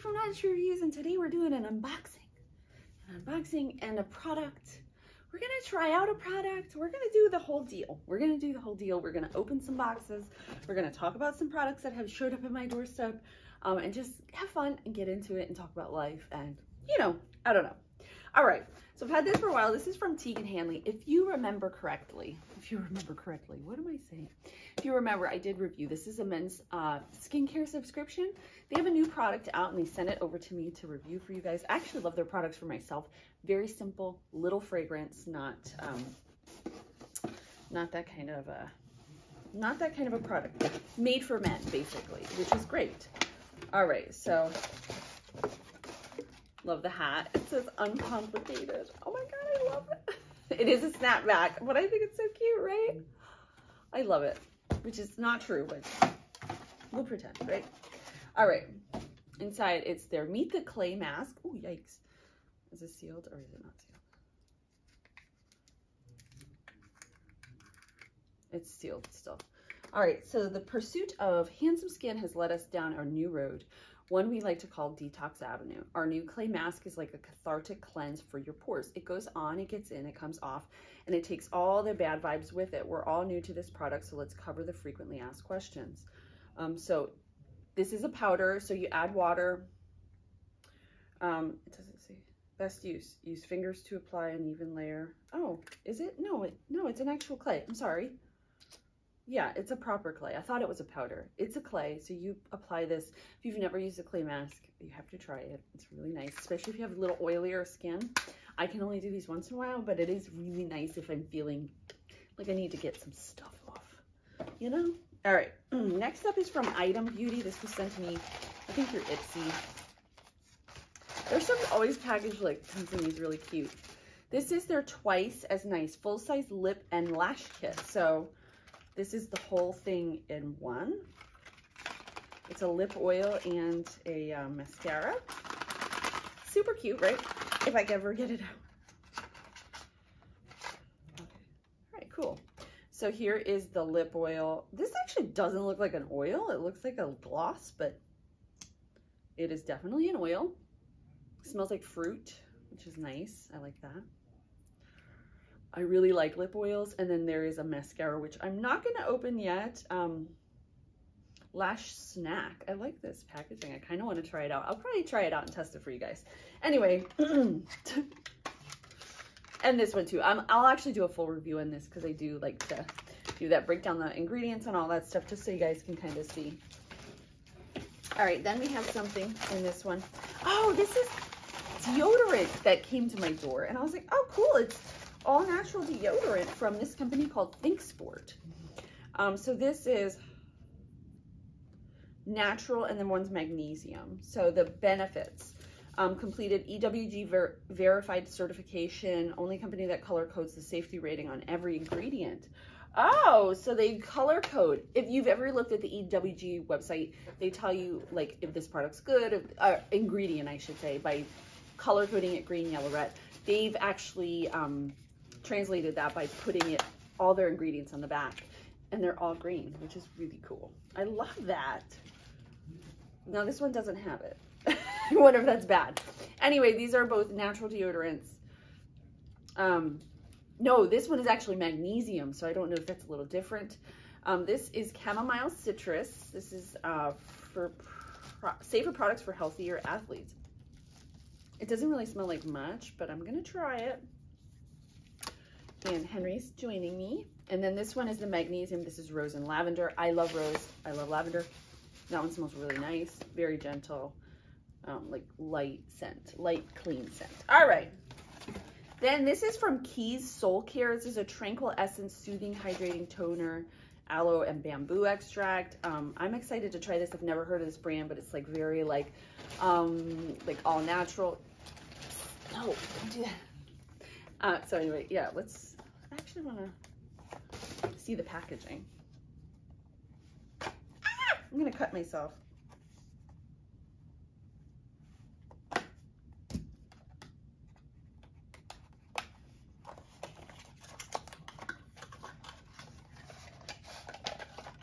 from Natural Reviews, and today we're doing an unboxing and a product. We're gonna try out a product. We're gonna do the whole deal. We're gonna open some boxes. We're gonna talk about some products that have showed up at my doorstep, and just have fun and get into it and talk about life and, you know, I don't know. All right, so I've had this for a while. This is from Tiege and Hanley. If you remember correctly, what am I saying? If you remember, I did review. This is a men's skincare subscription. They have a new product out and they sent it over to me to review for you guys. I actually love their products for myself. Very simple, little fragrance, not that kind of a product. Made for men, basically, which is great. All right, so love the hat. It says uncomplicated. Oh my God, I love it. It is a snapback, but I think it's so cute, right? I love it, which is not true, but we'll pretend, right? All right, inside it's their Meet the Clay mask. Oh, yikes. Is it sealed or is it not sealed? It's sealed still. All right, so the pursuit of handsome skin has led us down a new road, one we like to call Detox Avenue. Our new clay mask is like a cathartic cleanse for your pores. It goes on, it gets in, it comes off, and it takes all the bad vibes with it. We're all new to this product, so let's cover the frequently asked questions. So this is a powder, so you add water. It doesn't say. Best use. Use fingers to apply an even layer. Oh, is it? No, it's an actual clay. I'm sorry. Yeah, it's a proper clay. I thought it was a powder. It's a clay, so you apply this. If you've never used a clay mask, you have to try it. It's really nice, especially if you have a little oilier skin. I can only do these once in a while, but it is really nice if I'm feeling like I need to get some stuff off, you know? All right, next up is from Item Beauty. This was sent to me, I think through Etsy. Their stuff always packaged like comes in these really cute. This is their twice as nice full-size lip and lash kit. So this is the whole thing in one. It's a lip oil and a mascara. Super cute, right? If I can ever get it out. Okay. All right, cool. So here is the lip oil. This actually doesn't look like an oil. It looks like a gloss, but it is definitely an oil. Smells like fruit, which is nice. I like that. I really like lip oils. And then there is a mascara, which I'm not going to open yet. Lash Snack. I like this packaging. I kind of want to try it out. I'll probably try it out and test it for you guys. Anyway, and this one too. I'll actually do a full review on this because I do like to do that, break down the ingredients and all that stuff just so you guys can kind of see. All right, then we have something in this one. Oh, this is deodorant that came to my door. And I was like, oh, cool. It's all natural deodorant from this company called Sport. So this is natural and then one's magnesium. So the benefits, completed EWG verified certification, only company that color codes the safety rating on every ingredient. Oh, so they color code. If you've ever looked at the EWG website, they tell you like if this product's good, ingredient I should say, by color coding it green, yellow, red. They've actually translated that by putting all their ingredients on the back, and they're all green, which is really cool. I love that. Now this one doesn't have it. I wonder if that's bad. Anyway, these are both natural deodorants. No, this one is actually magnesium, so I don't know if that's a little different. This is chamomile citrus. This is for safer products for healthier athletes. It doesn't really smell like much, but I'm gonna try it. And Henry's joining me. And then this one is the magnesium. This is rose and lavender. I love rose, I love lavender. That one smells really nice, very gentle, like light scent, light clean scent. All right. Then this is from Keys Soulcare. This is a tranquil essence, soothing, hydrating toner, aloe and bamboo extract. I'm excited to try this. I've never heard of this brand, but it's like very like all natural. No, don't do that. So anyway, yeah, I actually want to see the packaging. I'm going to cut myself.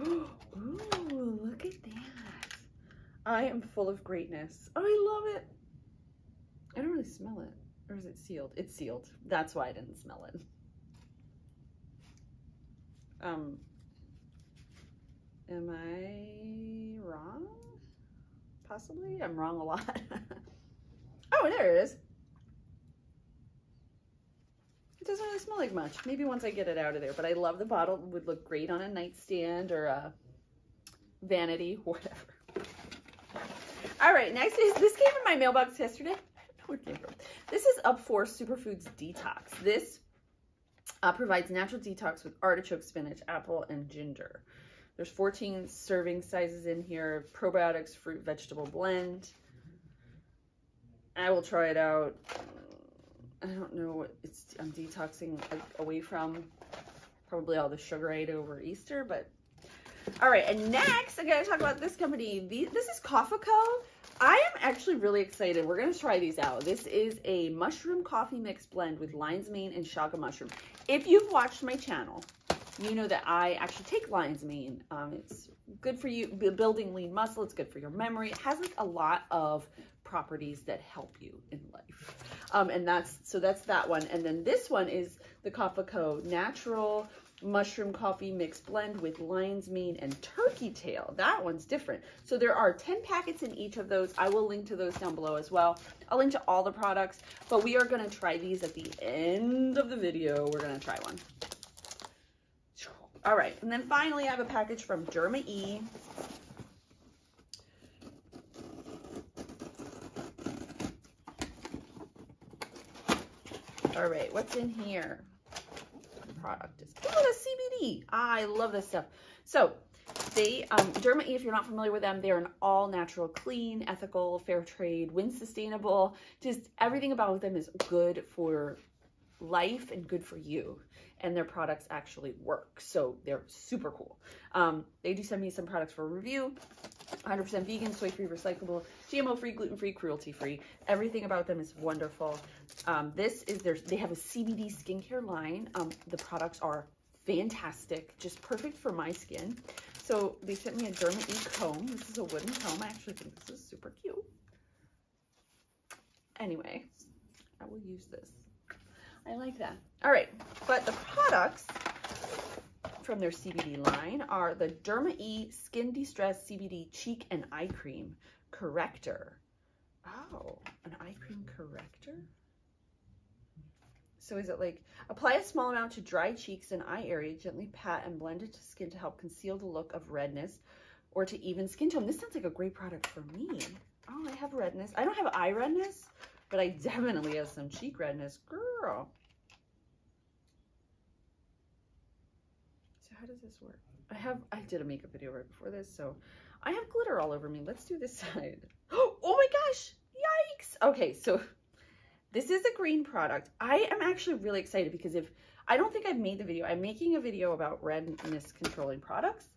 Ooh, look at that. I am full of greatness. Oh, I love it. I don't really smell it. Or is it sealed? It's sealed. That's why I didn't smell it. Am I wrong? Possibly. I'm wrong a lot. Oh, there it is. It doesn't really smell like much. Maybe once I get it out of there, but I love the bottle. It would look great on a nightstand or a vanity, whatever. All right, next is, this came in my mailbox yesterday. I don't know where it came from. This is Up For Superfoods Detox. This provides natural detox with artichoke, spinach, apple, and ginger. There's 14 serving sizes in here. Probiotics, fruit, vegetable blend. I will try it out. I don't know what I'm detoxing away from. Probably all the sugar I ate over Easter, but all right. And next, I'm going to talk about this company. This is Cofeco. I am actually really excited. We're going to try these out. This is a mushroom coffee mix blend with lion's mane and chaga mushroom. If you've watched my channel, you know that I actually take lion's mane. It's good for you building lean muscle. It's good for your memory. It has like a lot of properties that help you in life. And that's that one. And then this one is the Cofeco natural mushroom coffee mix blend with lion's mane and turkey tail. That one's different. So there are 10 packets in each of those. I will link to those down below as well. I'll link to all the products, but we are going to try these at the end of the video. We're going to try one. All right. And then finally, I have a package from Derma E. All right. What's in here? Product is, oh, the CBD. I love this stuff. So they, Derma E, if you're not familiar with them, they're an all natural, clean, ethical, fair trade, wind sustainable. Just everything about them is good for life and good for you. And their products actually work. So they're super cool. They do send me some products for review. 100% vegan, soy-free, recyclable, GMO-free, gluten-free, cruelty-free. Everything about them is wonderful. This is they have a CBD skincare line. The products are fantastic, just perfect for my skin. So they sent me a Derma E comb. This is a wooden comb. I actually think this is super cute. Anyway, I will use this. I like that. All right, but the products from their CBD line are the Derma E Skin De-Stress CBD Cheek and Eye Cream Corrector. Oh, an eye cream corrector? So is it like, apply a small amount to dry cheeks and eye area, gently pat and blend it to skin to help conceal the look of redness or to even skin tone. This sounds like a great product for me. Oh, I have redness. I don't have eye redness, but I definitely have some cheek redness. Girl. So how does this work? I did a makeup video right before this, so I have glitter all over me. Let's do this side. Oh my gosh. Yikes. Okay, so this is a green product. I am actually really excited because I don't think I've made the video. I'm making a video about redness controlling products.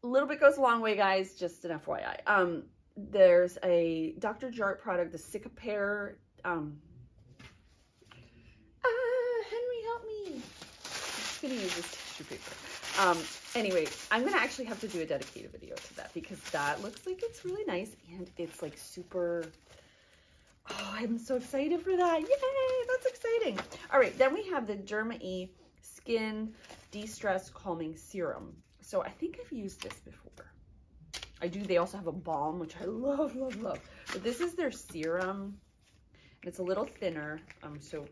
A little bit goes a long way, guys. Just an FYI. There's a Dr. Jart product, the Soulcare. Henry, help me. I'm just gonna use this tissue paper. Anyway, I'm gonna actually have to do a dedicated video to that because that looks like it's really nice and it's like super. Oh, I'm so excited for that. Yay, that's exciting. All right, then we have the Derma E Skin De-Stress Calming Serum. So I think I've used this before. I do. They also have a balm, which I love, love, love. But this is their serum. It's a little thinner. So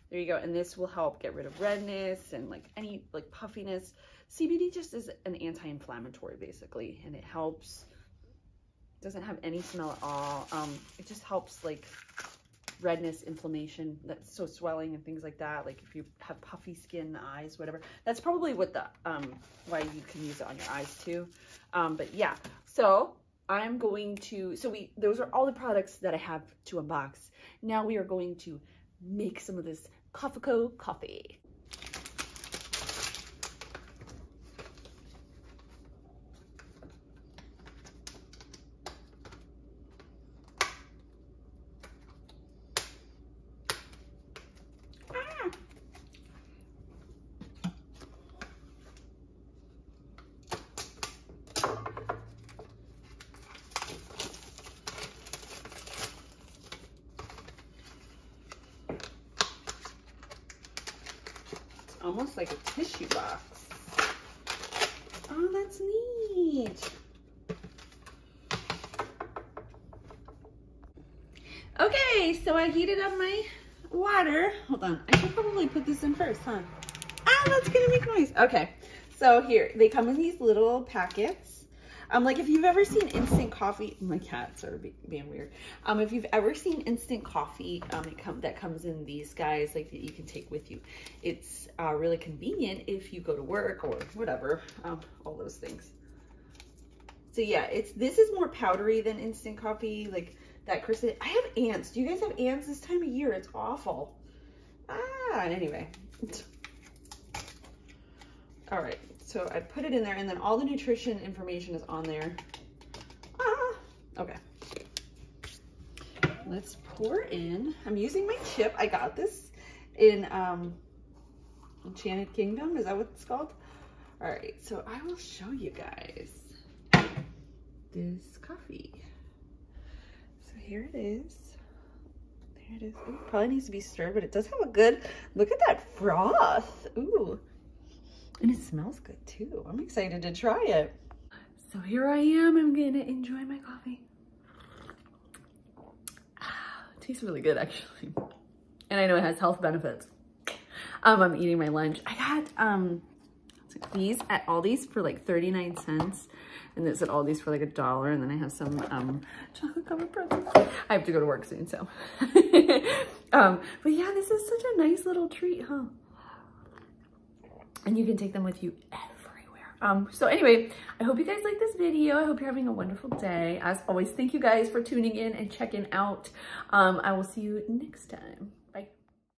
there you go. And this will help get rid of redness and like any like puffiness. CBD just is an anti-inflammatory basically, and it helps. Doesn't have any smell at all. It just helps like redness, inflammation, that's so swelling and things like that. Like if you have puffy skin, eyes, whatever. That's probably what the why you can use it on your eyes too. But yeah, so I'm going to. Those are all the products that I have to unbox. Now we are going to make some of this Cofeco coffee. almost like a tissue box. Oh, that's neat. Okay, so I heated up my water. Hold on, I should probably put this in first, huh? Ah, that's gonna make noise. Okay, so here, they come in these little packets. Like if you've ever seen instant coffee, my cats are being weird. If you've ever seen instant coffee, that comes in these guys, like that you can take with you. It's really convenient if you go to work or whatever, all those things. So yeah, this is more powdery than instant coffee, like that Kristen. I have ants. Do you guys have ants this time of year? It's awful. Anyway. All right, so I put it in there, and then all the nutrition information is on there. Okay. Let's pour in. I'm using my chip. I got this in Enchanted Kingdom. Is that what it's called? All right, so I will show you guys this coffee. So here it is. There it is. Ooh, probably needs to be stirred, but it does have a good, look at that froth. Ooh. And it smells good too. I'm excited to try it. So here I am. I'm gonna enjoy my coffee. It tastes really good actually. And I know it has health benefits. I'm eating my lunch. I got these at Aldi's for like 39 cents. And this at Aldi's for like $1. And then I have some chocolate covered pretzels. I have to go to work soon, so. But yeah, this is such a nice little treat, huh? And you can take them with you everywhere. So anyway, I hope you guys like this video. I hope you're having a wonderful day. As always, thank you guys for tuning in and checking out. I will see you next time.